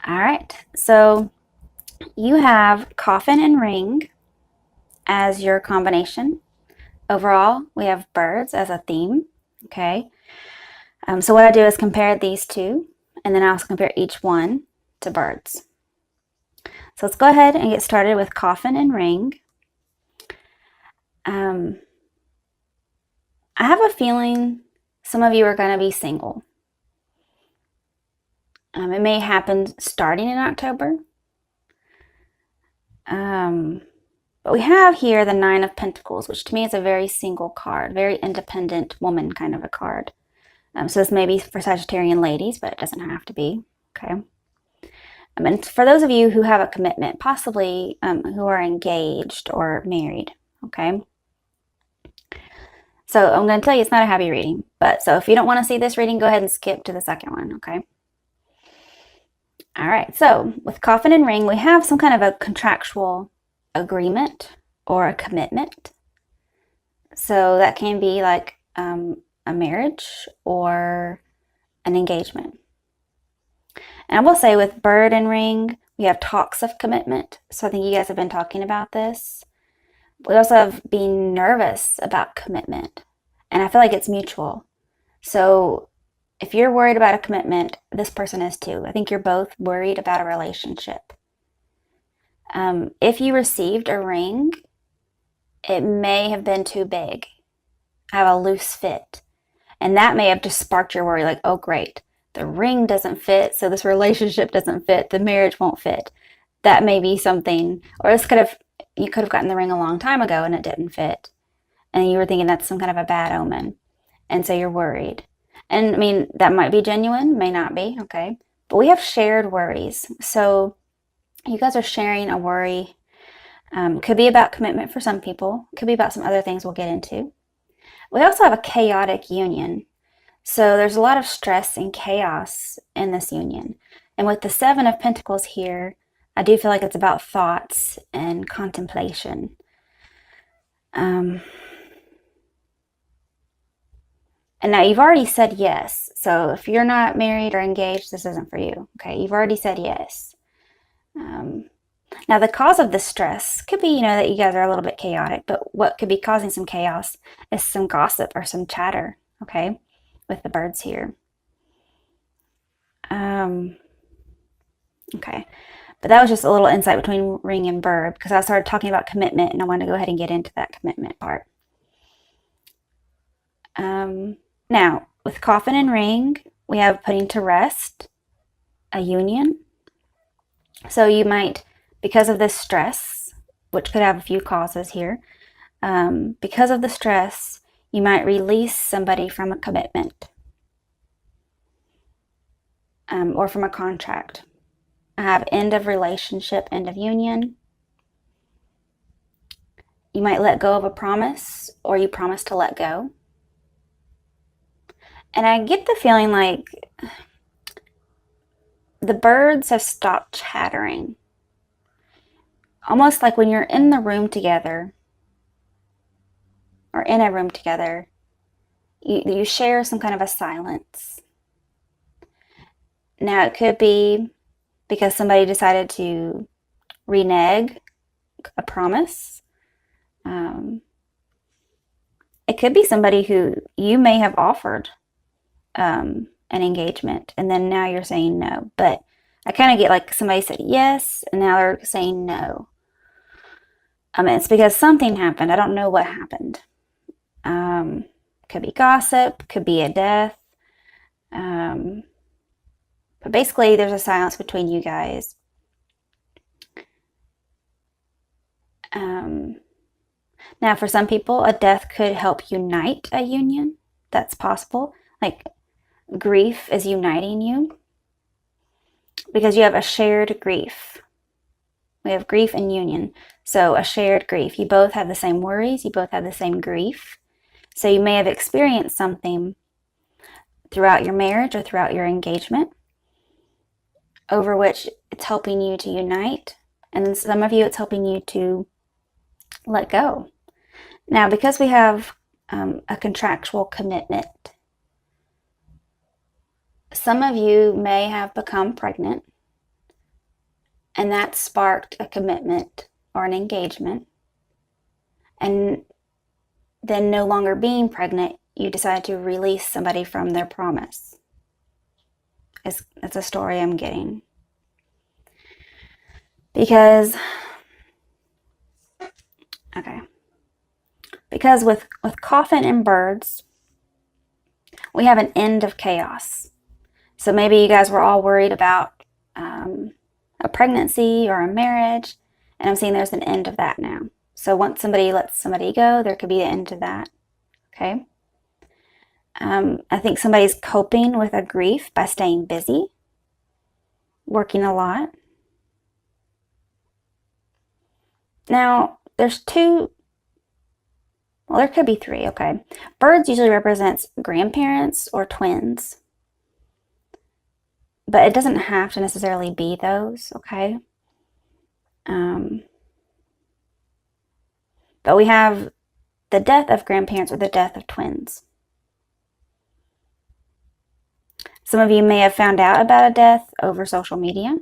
All right, so you have coffin and ring as your combination. Overall, we have birds as a theme. Okay, so what I do is compare these two, and then I also compare each one to birds. So let's go ahead and get started with coffin and ring. I have a feeling some of you are going to be single. It may happen starting in October. But we have here the Nine of Pentacles, which to me is a very single card, very independent woman kind of a card. So this may be for Sagittarian ladies, but it doesn't have to be. Okay. And for those of you who have a commitment, possibly who are engaged or married. Okay. So I'm going to tell you it's not a happy reading. But so if you don't want to see this reading, go ahead and skip to the second one. Okay. All right. So with coffin and ring, we have some kind of a contractual agreement or a commitment. So that can be like a marriage or an engagement. And I will say with bird and ring, we have talks of commitment. So I think you guys have been talking about this. We also have being nervous about commitment. And I feel like it's mutual. So if you're worried about a commitment, this person is too. I think you're both worried about a relationship. If you received a ring, it may have been too big, have a loose fit. And that may have just sparked your worry, like, oh, great, the ring doesn't fit, so this relationship doesn't fit, the marriage won't fit. That may be something, or you could have gotten the ring a long time ago and it didn't fit. And you were thinking that's some kind of a bad omen. And so you're worried. And I mean, that might be genuine, may not be, okay? But we have shared worries. So you guys are sharing a worry. Could be about commitment for some people. Could be about some other things we'll get into. We also have a chaotic union. So there's a lot of stress and chaos in this union. And with the Seven of Pentacles here, I do feel like it's about thoughts and contemplation. And now you've already said yes. So if you're not married or engaged, this isn't for you. Okay, you've already said yes. Now the cause of the stress could be, that you guys are a little bit chaotic, but what could be causing some chaos is some gossip or some chatter, okay, with the birds here. Okay, but that was just a little insight between ring and bird because I started talking about commitment and I wanted to go ahead and get into that commitment part. Now, with coffin and ring, we have putting to rest, a union. So you might, because of this stress, which could have a few causes here, because of the stress, you might release somebody from a commitment or from a contract. I have end of relationship, end of union. You might let go of a promise or you promise to let go. And I get the feeling like the birds have stopped chattering. Almost like when you're in the room together or in a room together, you share some kind of a silence. Now it could be because somebody decided to renege a promise. It could be somebody who you may have offered an engagement and then now you're saying no. But I kind of get like somebody said yes and now they're saying no. It's because something happened. I don't know what happened. Could be gossip, could be a death. But basically there's a silence between you guys. Now for some people, a death could help unite a union. That's possible. Like grief is uniting you because you have a shared grief. We have grief and union. So a shared grief. You both have the same worries. You both have the same grief. So you may have experienced something throughout your marriage or throughout your engagement over which it's helping you to unite. And then some of you, it's helping you to let go. Now, because we have a contractual commitment, some of you may have become pregnant. and that sparked a commitment or an engagement. And then, no longer being pregnant, you decide to release somebody from their promise. It's a story I'm getting. Because, okay. Because with coffin and birds, we have an end of chaos. So maybe you guys were all worried about a pregnancy or a marriage, and I'm seeing there's an end of that now. So once somebody lets somebody go, there could be an end to that. Okay. I think somebody's coping with a grief by staying busy, working a lot. Now, there's two, well, there could be three, okay. Birds usually represents grandparents or twins, but it doesn't have to necessarily be those, okay. But we have the death of grandparents or the death of twins. Some of you may have found out about a death over social media,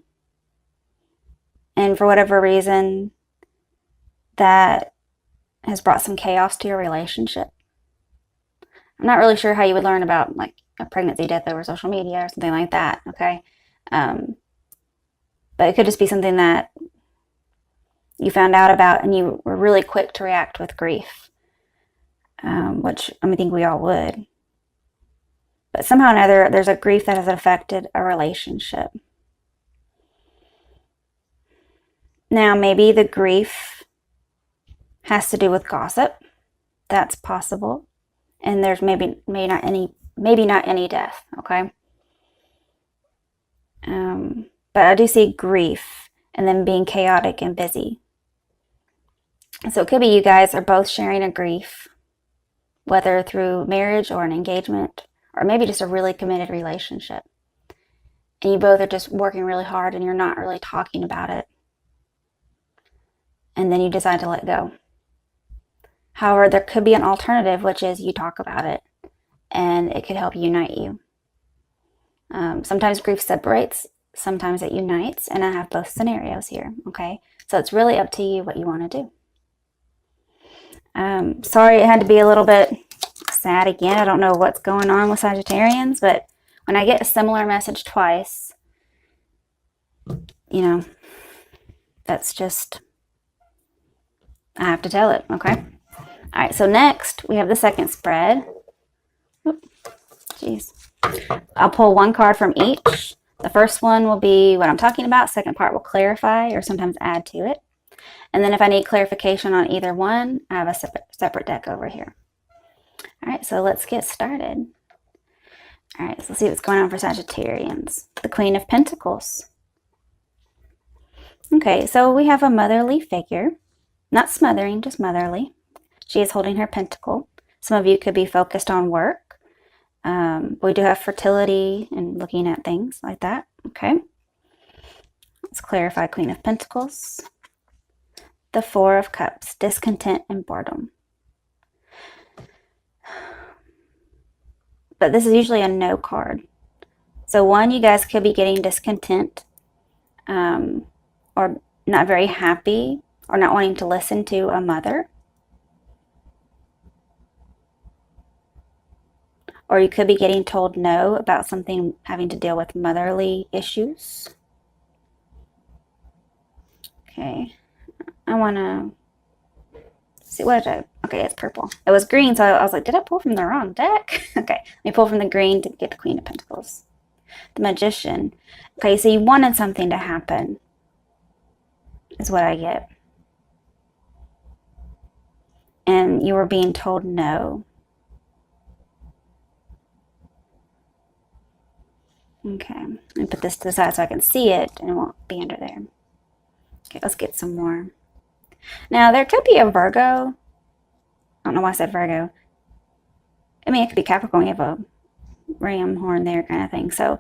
and for whatever reason, that has brought some chaos to your relationship. I'm not really sure how you would learn about like a pregnancy death over social media or something like that, okay? But it could just be something that you found out about and you were really quick to react with grief, which I think we all would. But somehow or another, there's a grief that has affected a relationship. Now, maybe the grief has to do with gossip. That's possible. And there's maybe not any death, okay? But I do see grief and then being chaotic and busy. So it could be you guys are both sharing a grief, whether through marriage or an engagement, or maybe just a really committed relationship. And you both are just working really hard and you're not really talking about it. And then you decide to let go. However, there could be an alternative, which is you talk about it and it could help unite you. Sometimes grief separates, sometimes it unites, and I have both scenarios here, okay? So it's really up to you what you want to do. Sorry it had to be a little bit sad again. I don't know what's going on with Sagittarians, but when I get a similar message twice, that's just, I have to tell it, okay? All right, so next we have the second spread. Jeez. I'll pull one card from each. The first one will be what I'm talking about. Second part will clarify or sometimes add to it. And then if I need clarification on either one, I have a separate deck over here. All right, so let's get started. All right, so let's see what's going on for Sagittarians. The Queen of Pentacles. Okay, so we have a motherly figure. Not smothering, just motherly. She is holding her pentacle. Some of you could be focused on work. We do have fertility and looking at things like that. Okay. Let's clarify Queen of Pentacles. The Four of Cups, discontent and boredom. But this is usually a no card. So one, you guys could be getting discontent or not very happy or not wanting to listen to a mother. Or you could be getting told no about something having to deal with motherly issues. Okay. I want to see, what did I, okay, it's purple. It was green, so I was like, did I pull from the wrong deck? Okay, let me pull from the green to get the Queen of Pentacles. The Magician. Okay, so you wanted something to happen, is what I get. And you were being told no. Okay, let me put this to the side so I can see it and it won't be under there. Okay, let's get some more. Now, there could be a Virgo. I don't know why I said Virgo. I mean, it could be Capricorn. You have a ram horn there kind of thing. So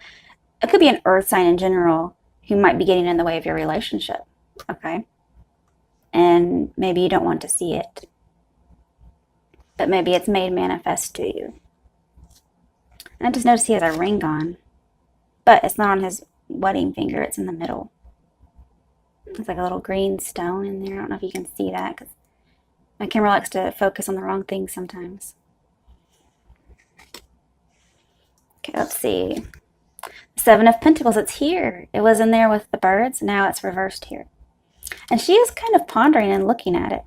it could be an earth sign in general who might be getting in the way of your relationship. Okay. And maybe you don't want to see it. But maybe it's made manifest to you. And I just noticed he has a ring on. But it's not on his wedding finger. It's in the middle. There's like a little green stone in there. I don't know if you can see that because my camera likes to focus on the wrong things sometimes. Okay, let's see. Seven of Pentacles, it's here. It was in there with the birds. Now it's reversed here. And she is kind of pondering and looking at it.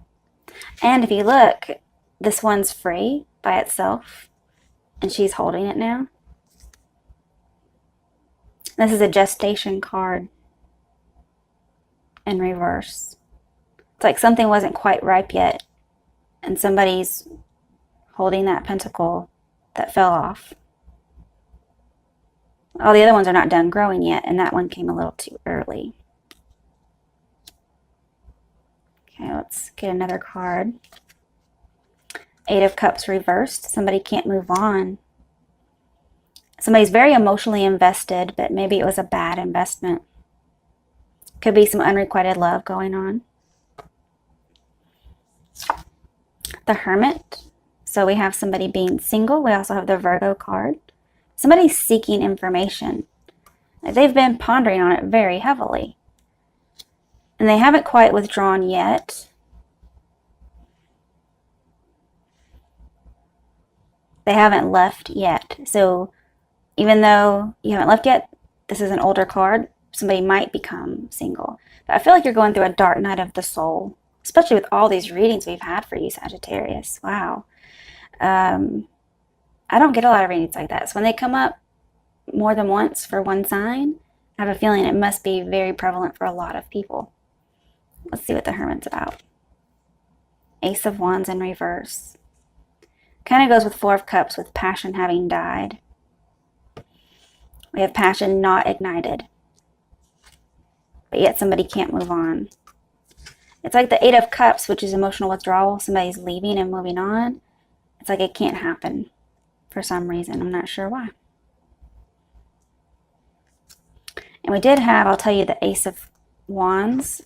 And if you look, this one's free by itself. And she's holding it now. This is a gestation card in reverse. It's like something wasn't quite ripe yet. And somebody's holding that pentacle that fell off. All the other ones are not done growing yet, and that one came a little too early. Okay, let's get another card. Eight of Cups reversed. Somebody can't move on. Somebody's very emotionally invested, but maybe it was a bad investment. Could be some unrequited love going on. The Hermit. So we have somebody being single. We also have the Virgo card. Somebody's seeking information. They've been pondering on it very heavily. And they haven't quite withdrawn yet. They haven't left yet. So even though you haven't left yet, this is an older card. Somebody might become single. But I feel like you're going through a dark night of the soul, especially with all these readings we've had for you, Sagittarius. Wow. I don't get a lot of readings like that. So when they come up more than once for one sign, I have a feeling it must be very prevalent for a lot of people. Let's see what the Hermit's about. Ace of Wands in reverse. Kind of goes with Four of Cups with passion having died. We have passion not ignited. But yet somebody can't move on. It's like the Eight of Cups, which is emotional withdrawal. Somebody's leaving and moving on. It's like it can't happen for some reason. I'm not sure why. And we did have, I'll tell you, the Ace of Wands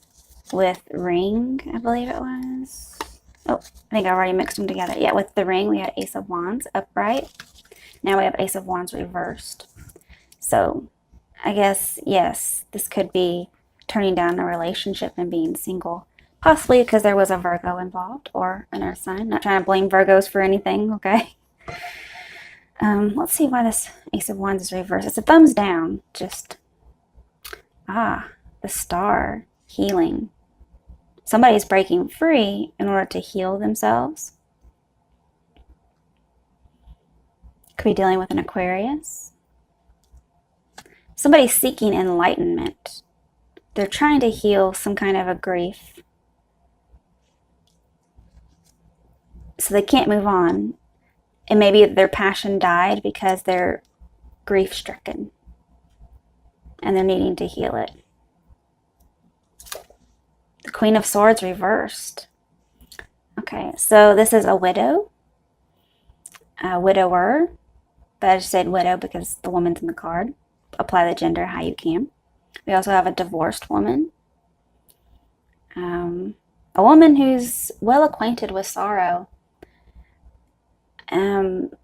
with ring, I believe it was. Oh, I think I already mixed them together. Yeah, with the ring, we had Ace of Wands upright. Now we have Ace of Wands reversed. So I guess, yes, this could be turning down a relationship and being single. Possibly because there was a Virgo involved or an earth sign. Not trying to blame Virgos for anything, okay? Let's see why this Ace of Wands is reversed. It's a thumbs down. Just, the Star, healing. Somebody's breaking free in order to heal themselves. Could be dealing with an Aquarius. Somebody's seeking enlightenment. They're trying to heal some kind of a grief. So they can't move on. And maybe their passion died because they're grief-stricken. And they're needing to heal it. The Queen of Swords reversed. Okay, so this is a widow. A widower. But I just said widow because the woman's in the card. Apply the gender how you can. We also have a divorced woman. A woman who's well acquainted with sorrow. And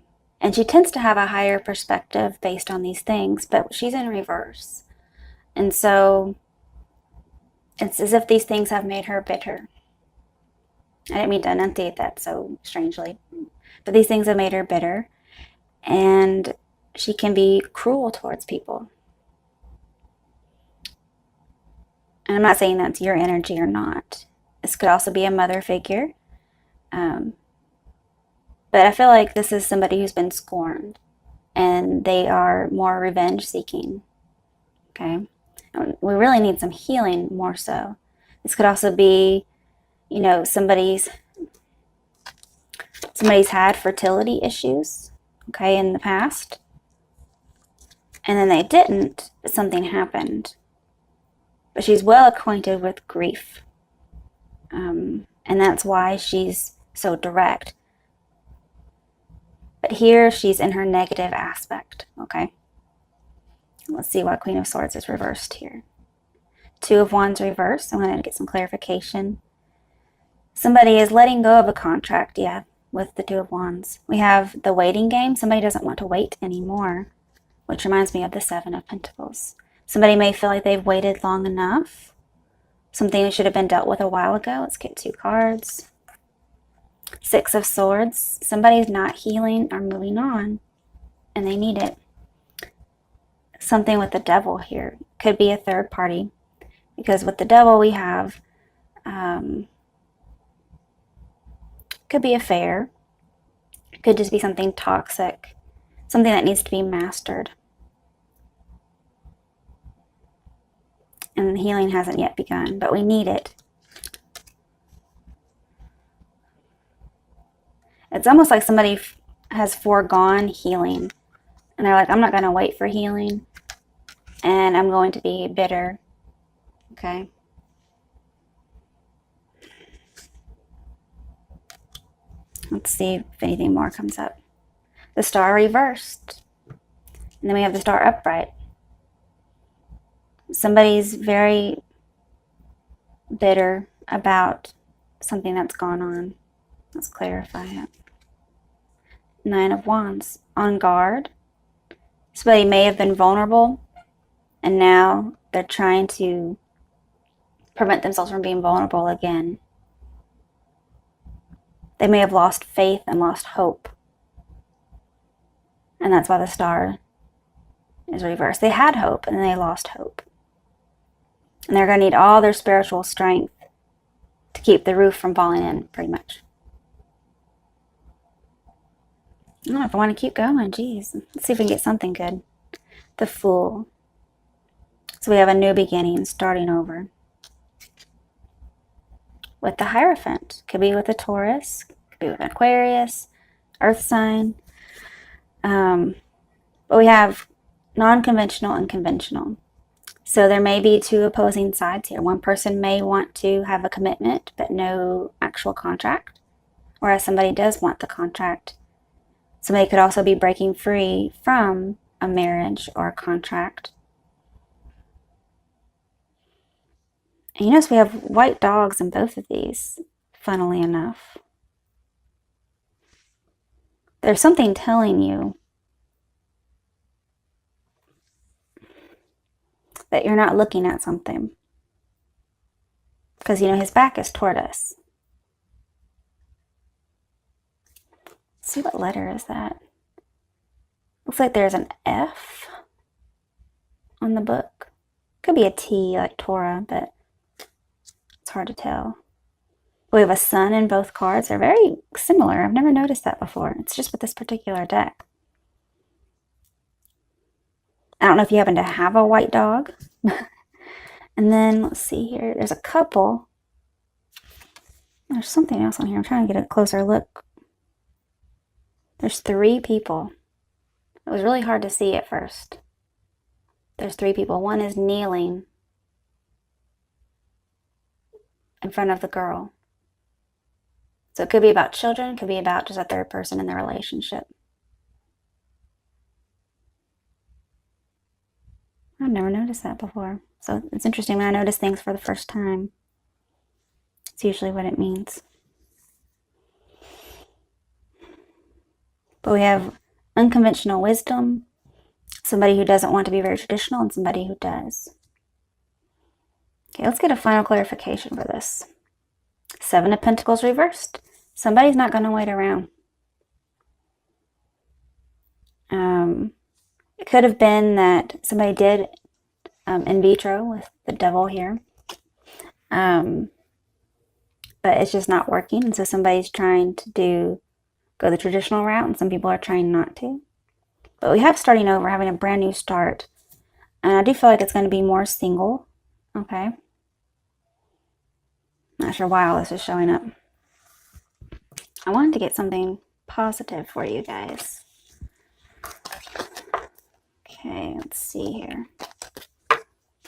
she tends to have a higher perspective based on these things, but she's in reverse. And so it's as if these things have made her bitter. I didn't mean to enunciate that so strangely, but these things have made her bitter, and she can be cruel towards people. And I'm not saying that's your energy or not. This could also be a mother figure. But I feel like this is somebody who's been scorned, and they are more revenge seeking. Okay? We really need some healing more so. This could also be, you know, somebody's had fertility issues, okay, in the past. And then they didn't, but something happened. But she's well acquainted with grief. And that's why she's so direct. But here she's in her negative aspect, okay? Let's see why Queen of Swords is reversed here. Two of Wands reversed. I'm going to get some clarification. Somebody is letting go of a contract, yeah, with the Two of Wands. We have the waiting game. Somebody doesn't want to wait anymore, which reminds me of the Seven of Pentacles. Somebody may feel like they've waited long enough, Something that should have been dealt with a while ago. Let's get 2 cards. 6 of Swords. Somebody's not healing or moving on, and they need it. Something with the Devil here. Could be a third party, because with the Devil we have could be affair. It could just be something toxic, something that needs to be mastered. And the healing hasn't yet begun, but we need it. It's almost like somebody has foregone healing. And they're like, I'm not going to wait for healing. And I'm going to be bitter. Okay. Let's see if anything more comes up. The Star reversed. And then we have the Star upright. Somebody's very bitter about something that's gone on. Let's clarify it. 9 of Wands. On guard. Somebody may have been vulnerable, and now they're trying to prevent themselves from being vulnerable again. They may have lost faith and lost hope. And that's why the Star is reversed. They had hope, and then they lost hope. And they're going to need all their spiritual strength to keep the roof from falling in, pretty much. I don't know if I want to keep going. Jeez. Let's see if we can get something good. The Fool. So we have a new beginning, starting over. With the Hierophant. Could be with a Taurus. Could be with an Aquarius. Earth sign. But we have non-conventional and conventional. So there may be 2 opposing sides here. One person may want to have a commitment, but no actual contract. Whereas somebody does want the contract. Somebody could also be breaking free from a marriage or a contract. And you notice we have white dogs in both of these, funnily enough. There's something telling you that you're not looking at something. Because, you know, his back is toward us. Let's see, what letter is that? Looks like there's an F on the book. Could be a T like Torah, but it's hard to tell. We have a Sun in both cards. They're very similar. I've never noticed that before. It's just with this particular deck. I don't know if you happen to have a white dog. And then let's see here. There's a couple. There's something else on here. I'm trying to get a closer look. There's 3 people. It was really hard to see at first. There's 3 people. One is kneeling in front of the girl. So it could be about children. It could be about just a third person in the relationship. I've never noticed that before. So it's interesting when I notice things for the first time. It's usually what it means. But we have unconventional wisdom, somebody who doesn't want to be very traditional, and somebody who does. Okay, let's get a final clarification for this. 7 of Pentacles reversed. Somebody's not going to wait around. It could have been that somebody did in vitro with the Devil here. But it's just not working. And so somebody's trying to go the traditional route, and some people are trying not to. But we have starting over, having a brand new start. And I do feel like it's going to be more single. Okay. Not sure why all this is showing up. I wanted to get something positive for you guys. Okay, let's see here.